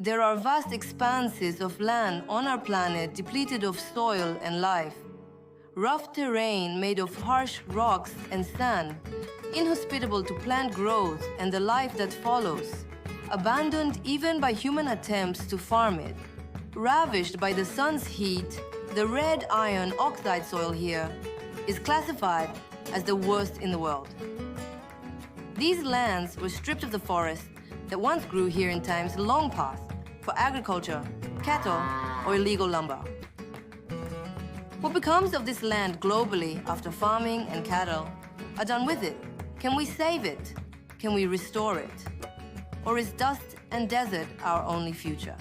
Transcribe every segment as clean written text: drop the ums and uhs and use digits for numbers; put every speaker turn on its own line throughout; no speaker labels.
There are vast expanses of land on our planet depleted of soil and life. Rough terrain made of harsh rocks and sand, inhospitable to plant growth and the life that follows, abandoned even by human attempts to farm it. Ravished by the sun's heat, the red iron oxide soil here is classified as the worst in the world. These lands were stripped of the forest that once grew here in times long past for agriculture, cattle, or illegal lumber. What becomes of this land globally after farming and cattle are done with it? Can we save it? Can we restore it? Or is dust and desert our only future?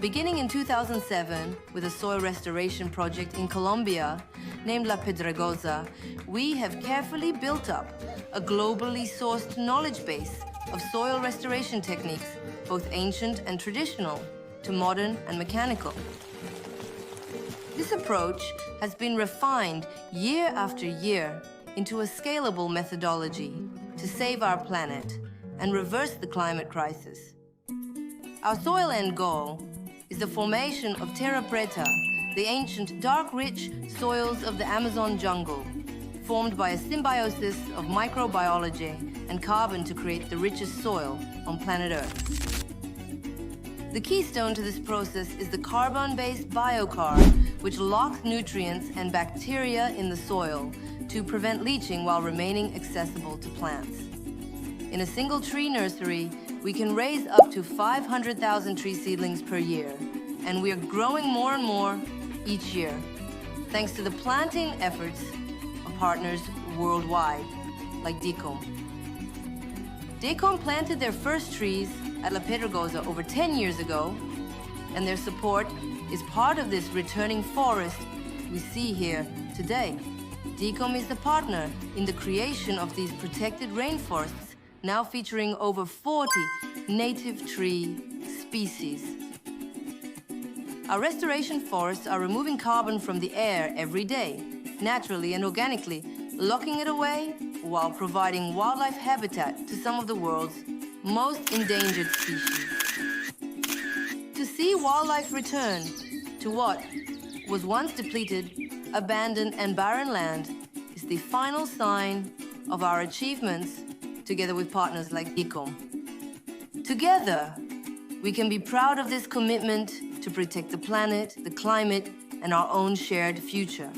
Beginning in 2007 with a soil restoration project in Colombia named La Pedregosa, we have carefully built up a globally sourced knowledge base of soil restoration techniques, both ancient and traditional, to modern and mechanical. This approach has been refined year after year into a scalable methodology to save our planet and reverse the climate crisis. Our soil end goal is the formation of terra preta, the ancient dark-rich soils of the Amazon jungle, formed by a symbiosis of microbiology and carbon to create the richest soil on planet Earth. The keystone to this process is the carbon-based biochar, which locks nutrients and bacteria in the soil to prevent leaching while remaining accessible to plants. In a single tree nursery, we can raise up to 500,000 tree seedlings per year, and we are growing more and more each year, thanks to the planting efforts of partners worldwide, like Dekom. Dekom planted their first trees at La Pedregosa over 10 years ago, and their support is part of this returning forest we see here today. Dekom is the partner in the creation of these protected rainforests, now featuring over 40 native tree species. Our restoration forests are removing carbon from the air every day, naturally and organically, locking it away while providing wildlife habitat to some of the world's most endangered species. To see wildlife return to what was once depleted, abandoned, and barren land is the final sign of our achievements together with partners like Dekom. Together, we can be proud of this commitment to protect the planet, the climate, and our own shared future.